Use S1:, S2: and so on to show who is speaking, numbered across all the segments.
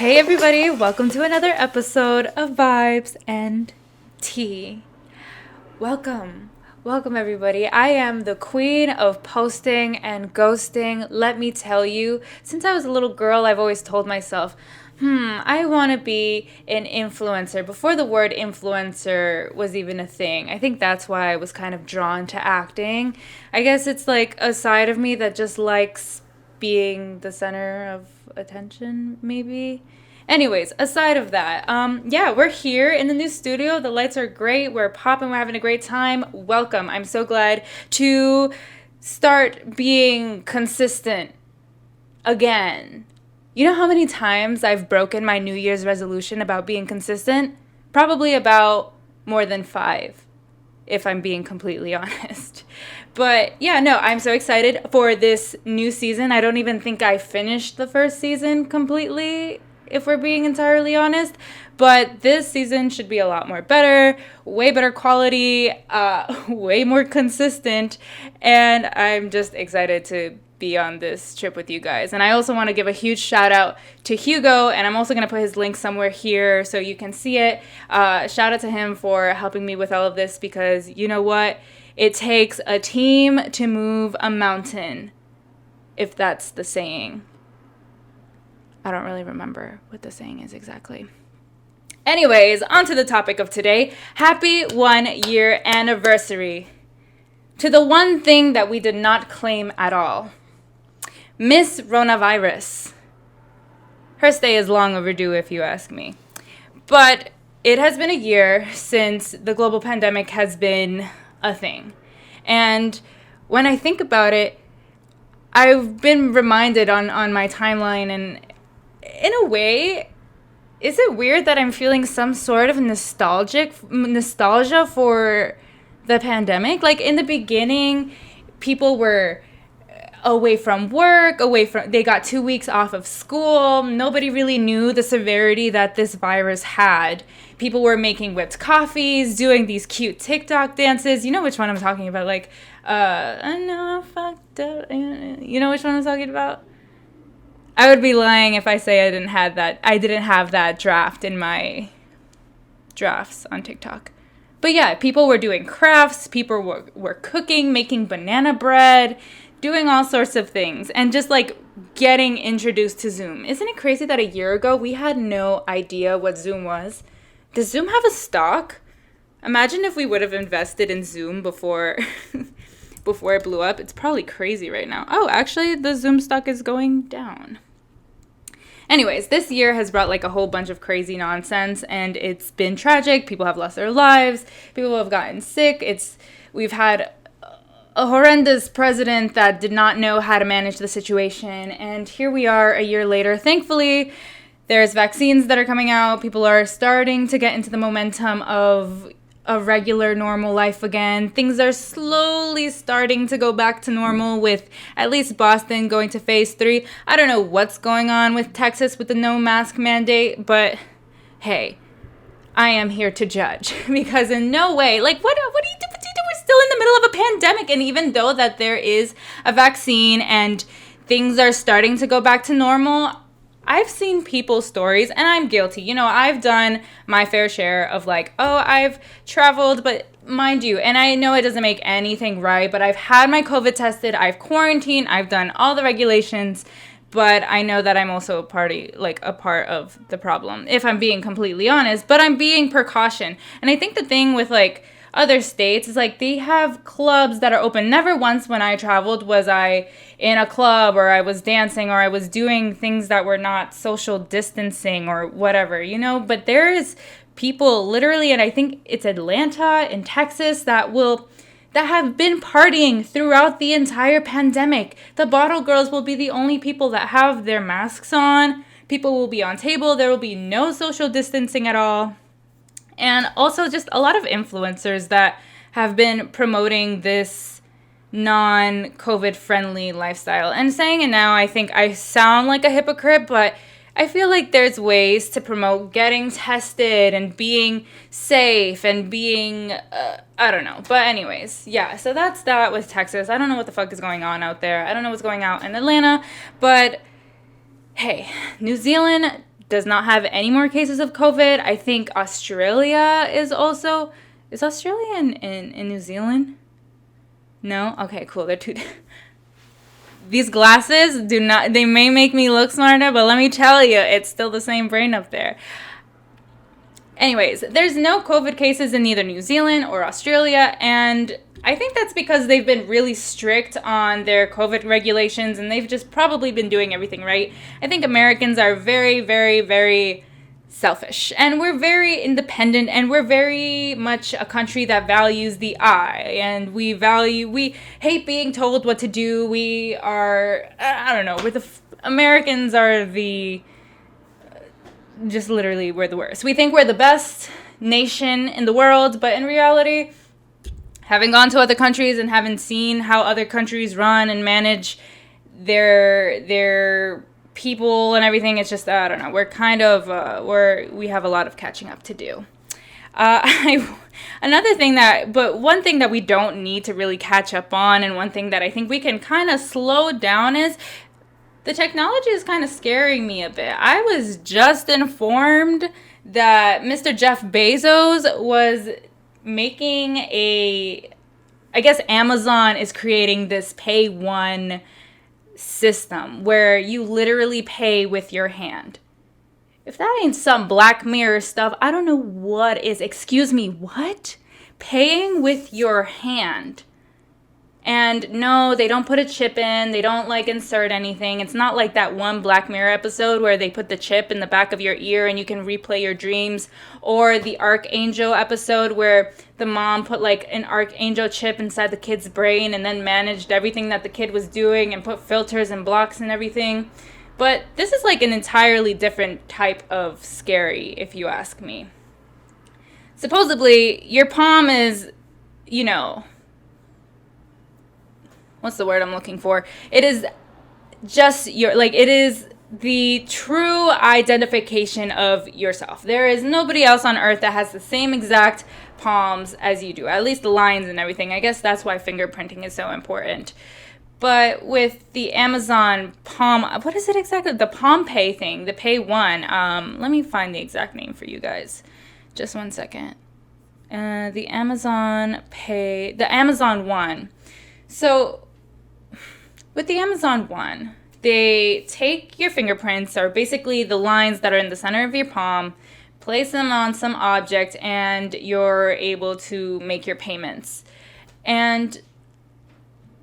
S1: Hey everybody, welcome to another episode of Vibes and Tea. Welcome. Welcome everybody. I am the queen of posting and ghosting. Let me tell you, since I was a little girl, I've always told myself, I want to be an influencer. Before the word influencer was even a thing. I think that's why I was kind of drawn to acting. I guess it's like a side of me that just likes being the center of attention, maybe. Anyways, aside of that, we're here in the new studio. The lights are great. We're popping. We're having a great time. Welcome. I'm so glad to start being consistent again. You know how many times I've broken my New Year's resolution about being consistent? Probably about more than 5, if I'm being completely honest. But yeah, no, I'm so excited for this new season. I don't even think I finished the first season completely, if we're being entirely honest. But this season should be a lot more better, way better quality, way more consistent. And I'm just excited to be on this trip with you guys. And I also want to give a huge shout out to Hugo, and I'm also going to put his link somewhere here so you can see it. Shout out to him for helping me with all of this, because you know what? It takes a team to move a mountain, if that's the saying. I don't really remember what the saying is exactly. Anyways, on to the topic of today. Happy 1-year anniversary to the one thing that we did not claim at all. Miss Ronavirus. Her stay is long overdue, if you ask me. But it has been a year since the global pandemic has been a thing. And when I think about it, I've been reminded on my timeline, and in a way, is it weird that I'm feeling some sort of nostalgia for the pandemic? Like in the beginning, people were away from work, they got 2 weeks off of school. Nobody really knew the severity that this virus had. People were making whipped coffees, doing these cute TikTok dances. You know which one I'm talking about? Like, I know I fucked up. You know which one I'm talking about? I would be lying if I say I didn't have that draft in my drafts on TikTok. But yeah, people were doing crafts, people were cooking, making banana bread, doing all sorts of things, and just like getting introduced to Zoom. Isn't it crazy that a year ago we had no idea what Zoom was? Does Zoom have a stock? Imagine if we would have invested in Zoom before before it blew up. It's probably crazy right now. Oh, actually, the Zoom stock is going down. Anyways, this year has brought like a whole bunch of crazy nonsense, and it's been tragic. People have lost their lives. People have gotten sick. We've had a horrendous president that did not know how to manage the situation, and here we are a year later. Thankfully, there's vaccines that are coming out. People are starting to get into the momentum of a regular normal life again. Things are slowly starting to go back to normal, with at least Boston going to phase 3. I don't know what's going on with Texas with the no mask mandate, but hey, I am here to judge, because in no way, like, what do you do? We're still in the middle of a pandemic, and even though that there is a vaccine and things are starting to go back to normal, I've seen people's stories, and I'm guilty. You know, I've done my fair share of like, I've traveled, but mind you, and I know it doesn't make anything right, but I've had my COVID tested, I've quarantined, I've done all the regulations, but I know that I'm also a part of the problem, if I'm being completely honest, but I'm being precaution. And I think the thing with like other states is like they have clubs that are open. Never once when I traveled was I in a club, or I was dancing, or I was doing things that were not social distancing or whatever, you know, but there is people literally, and I think it's Atlanta in Texas, that have been partying throughout the entire pandemic. The bottle girls will be the only people that have their masks on. People will be on table. There will be no social distancing at all. And also just a lot of influencers that have been promoting this non-COVID friendly lifestyle. And saying it now, I think I sound like a hypocrite, but I feel like there's ways to promote getting tested and being safe and being, I don't know. But anyways, yeah, so that's that with Texas. I don't know what the fuck is going on out there. I don't know what's going on in Atlanta. But hey, New Zealand does not have any more cases of COVID. I think Australia is also... Is Australia in New Zealand? No? Okay, cool. They're two... These glasses do not... They may make me look smarter, but let me tell you, it's still the same brain up there. Anyways, there's no COVID cases in either New Zealand or Australia, and I think that's because they've been really strict on their COVID regulations, and they've just probably been doing everything right. I think Americans are very, very, very selfish, and we're very independent, and we're very much a country that values the I, and we hate being told what to do. We are, I don't know, Americans are just literally, we're the worst. We think we're the best nation in the world, but in reality, having gone to other countries and having seen how other countries run and manage their people and everything, it's just, I don't know, we're kind of, we have a lot of catching up to do. One thing that we don't need to really catch up on, and one thing that I think we can kind of slow down, is the technology is kind of scaring me a bit. I was just informed that Mr. Jeff Bezos was making I guess Amazon is creating this pay one system where you literally pay with your hand. If that ain't some Black Mirror stuff, I don't know what is. Excuse me, what? Paying with your hand. And no, they don't put a chip in. They don't insert anything. It's not like that one Black Mirror episode where they put the chip in the back of your ear and you can replay your dreams. Or the Archangel episode where the mom put an Archangel chip inside the kid's brain and then managed everything that the kid was doing and put filters and blocks and everything. But this is an entirely different type of scary, if you ask me. Supposedly, your palm is, what's the word I'm looking for? It is just it is the true identification of yourself. There is nobody else on earth that has the same exact palms as you do, at least the lines and everything. I guess that's why fingerprinting is so important. But with the Amazon Palm, what is it exactly? The Palm Pay thing, the Pay One. Let me find the exact name for you guys. Just one second. The Amazon One. So with the Amazon One, they take your fingerprints, or basically the lines that are in the center of your palm, place them on some object, and you're able to make your payments. And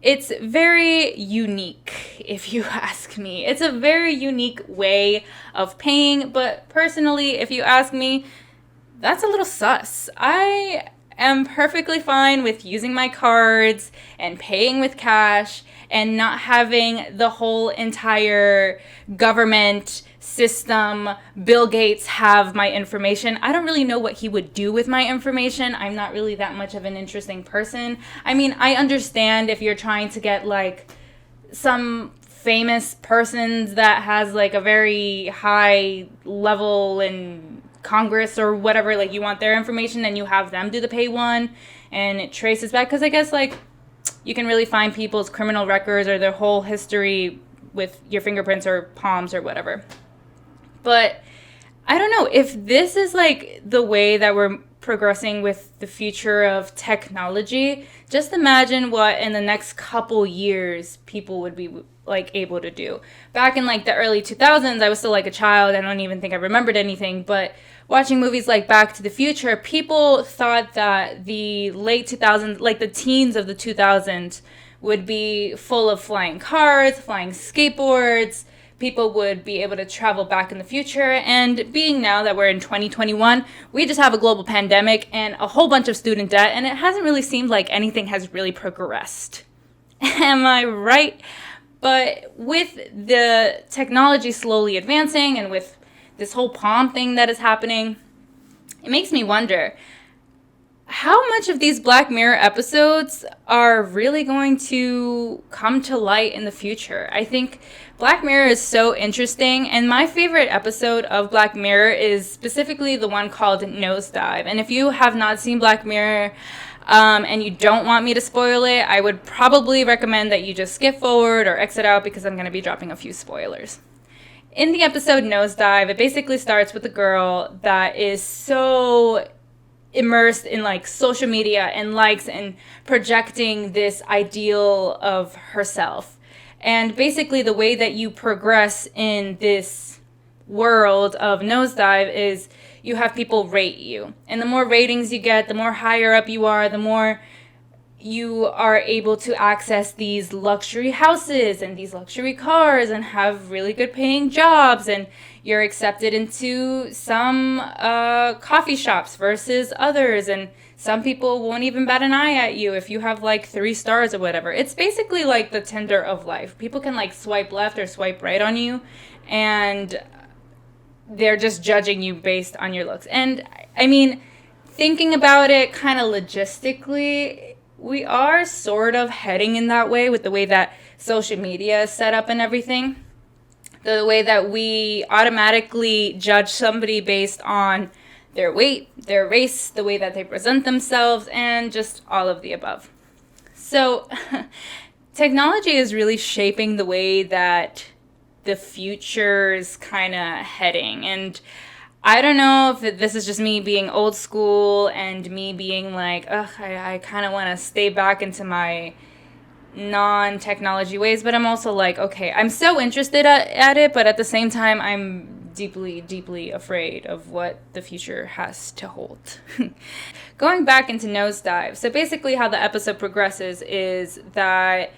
S1: it's very unique, if you ask me. It's a very unique way of paying, but personally, if you ask me, that's a little sus. I am perfectly fine with using my cards and paying with cash and not having the whole entire government system, Bill Gates, have my information. I don't really know what he would do with my information. I'm not really that much of an interesting person. I mean, I understand if you're trying to get some famous persons that has a very high level in Congress or whatever, you want their information and you have them do the Pay One and it traces back, because I guess you can really find people's criminal records or their whole history with your fingerprints or palms or whatever. But I don't know if this is the way that we're progressing with the future of technology. Just imagine what in the next couple years people would be able to do. Back in the early 2000s, I was still a child. I don't even think I remembered anything, but watching movies like Back to the Future, people thought that the late 2000s, the teens of the 2000s, would be full of flying cars, flying skateboards. People would be able to travel back in the future. And being now that we're in 2021, we just have a global pandemic and a whole bunch of student debt, and it hasn't really seemed like anything has really progressed. Am I right? But with the technology slowly advancing and with this whole palm thing that is happening, it makes me wonder how much of these Black Mirror episodes are really going to come to light in the future. I think Black Mirror is so interesting, and my favorite episode of Black Mirror is specifically the one called Nosedive. And if you have not seen Black Mirror, and you don't want me to spoil it, I would probably recommend that you just skip forward or exit out, because I'm going to be dropping a few spoilers. in the episode Nosedive, it basically starts with a girl that is so immersed in like social media and likes and projecting this ideal of herself. And basically, the way that you progress in this world of Nosedive is you have people rate you. And the more ratings you get, the more higher up you are, the more you are able to access these luxury houses and these luxury cars and have really good paying jobs, and you're accepted into some coffee shops versus others, and some people won't even bat an eye at you if you have like 3 stars or whatever. It's basically like the Tinder of life. People can like swipe left or swipe right on you, and they're just judging you based on your looks. And I mean, thinking about it kind of logistically, we are sort of heading in that way with the way that social media is set up and everything. The way that we automatically judge somebody based on their weight, their race, the way that they present themselves, and just all of the above. So technology is really shaping the way that the future is kind of heading. And I don't know if this is just me being old school and me being like, ugh, I kind of want to stay back into my non-technology ways, but I'm also like, okay, I'm so interested at it, but at the same time, I'm deeply, deeply afraid of what the future has to hold. Going back into Nosedive, so basically how the episode progresses is that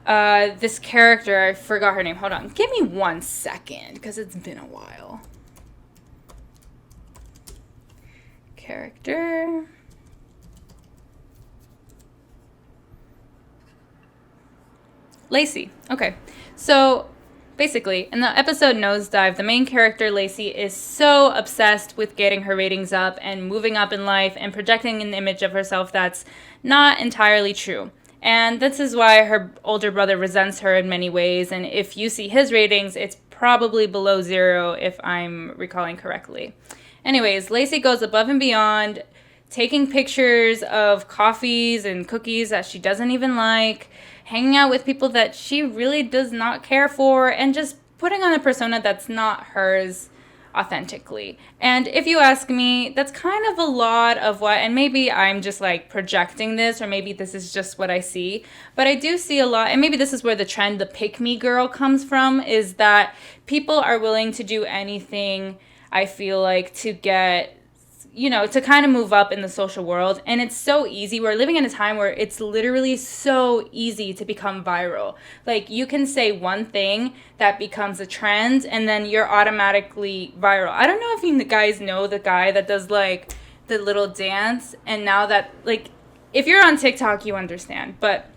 S1: this character, I forgot her name, hold on, give me 1 second, because it's been a while. Character. Lacey. Okay. So basically, in the episode Nosedive, the main character, Lacey, is so obsessed with getting her ratings up and moving up in life and projecting an image of herself that's not entirely true. And this is why her older brother resents her in many ways. And if you see his ratings, it's probably below 0 if I'm recalling correctly. Anyways, Lacey goes above and beyond, taking pictures of coffees and cookies that she doesn't even like, hanging out with people that she really does not care for, and just putting on a persona that's not hers authentically. And if you ask me, that's kind of a lot of what, and maybe I'm just like projecting this, or maybe this is just what I see, but I do see a lot, and maybe this is where the trend, the pick me girl, comes from, is that people are willing to do anything, I feel like, to get, you know, to kind of move up in the social world. And it's so easy. We're living in a time where it's literally so easy to become viral. Like, you can say one thing that becomes a trend and then you're automatically viral. I don't know if you guys know the guy that does like the little dance, and now that, like, if you're on TikTok, you understand, but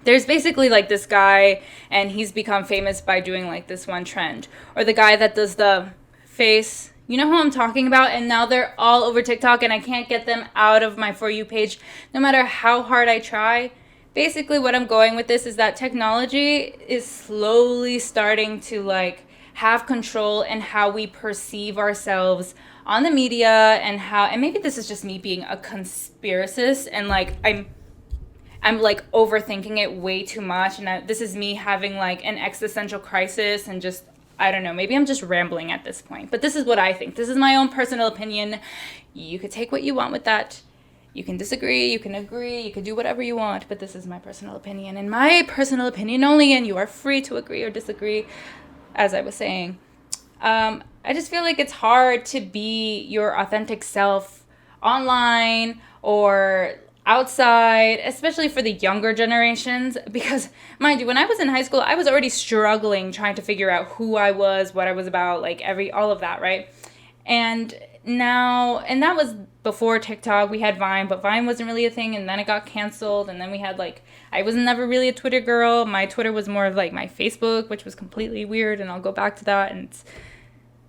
S1: there's basically like this guy and he's become famous by doing like this one trend. Or the guy that does the face, you know who I'm talking about, and now they're all over TikTok and I can't get them out of my For You page no matter how hard I try. Basically what I'm going with this is that technology is slowly starting to like have control in how we perceive ourselves on the media, and how, and maybe this is just me being a conspiracist and like I'm like overthinking it way too much, and this is me having like an existential crisis and just, I don't know, maybe I'm just rambling at this point, but this is what I think. This is my own personal opinion. You could take what you want with that. You can disagree, you can agree, you can do whatever you want, but this is my personal opinion, and my personal opinion only, and you are free to agree or disagree, as I was saying. I just feel like it's hard to be your authentic self online or outside, especially for the younger generations, because mind you, when I was in high school, I was already struggling trying to figure out who I was, what I was about, like all of that, right? And now, and that was before TikTok. We had Vine, but Vine wasn't really a thing, and then it got canceled, and then we had like, I was never really a Twitter girl. My Twitter was more of like my Facebook, which was completely weird, and I'll go back to that, and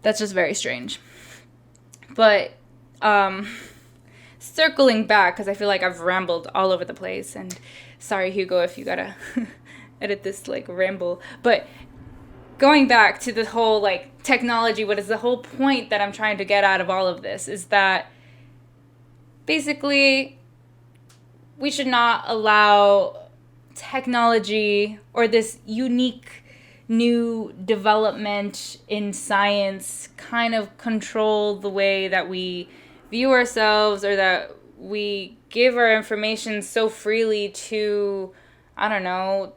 S1: that's just very strange. But circling back, because I feel like I've rambled all over the place, and sorry Hugo if you gotta edit this like ramble, but going back to the whole like technology, what is the whole point that I'm trying to get out of all of this is that basically we should not allow technology or this unique new development in science kind of control the way that we view ourselves, or that we give our information so freely to, I don't know,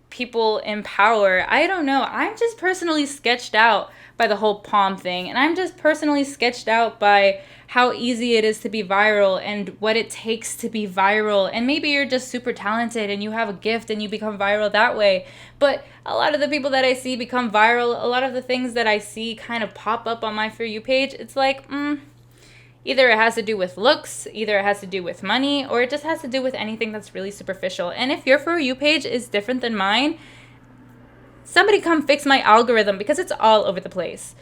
S1: people in power. I don't know. I'm just personally sketched out by the whole palm thing. And I'm just personally sketched out by how easy it is to be viral and what it takes to be viral. And maybe you're just super talented and you have a gift and you become viral that way. But a lot of the people that I see become viral, a lot of the things that I see kind of pop up on my For You page, it's like, either it has to do with looks, either it has to do with money, or it just has to do with anything that's really superficial. And if your For You page is different than mine, somebody come fix my algorithm, because it's all over the place.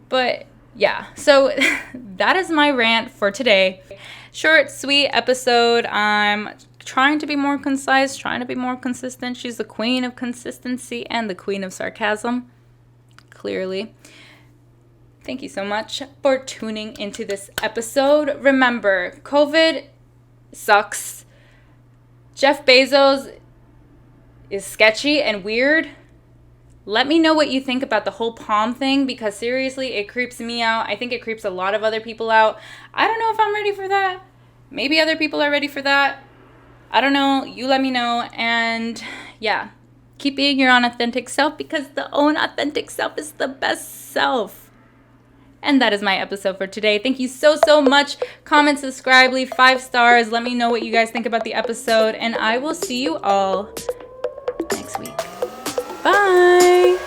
S1: But yeah, so that is my rant for today. Short, sweet episode. I'm trying to be more concise, trying to be more consistent. She's the queen of consistency and the queen of sarcasm, clearly. Thank you so much for tuning into this episode. Remember, COVID sucks. Jeff Bezos is sketchy and weird. Let me know what you think about the whole palm thing, because seriously, it creeps me out. I think it creeps a lot of other people out. I don't know if I'm ready for that. Maybe other people are ready for that. I don't know. You let me know. And yeah, keep being your own authentic self, because the own authentic self is the best self. And that is my episode for today. Thank you so much. Comment, subscribe, leave 5 stars. Let me know what you guys think about the episode. And I will see you all next week. Bye.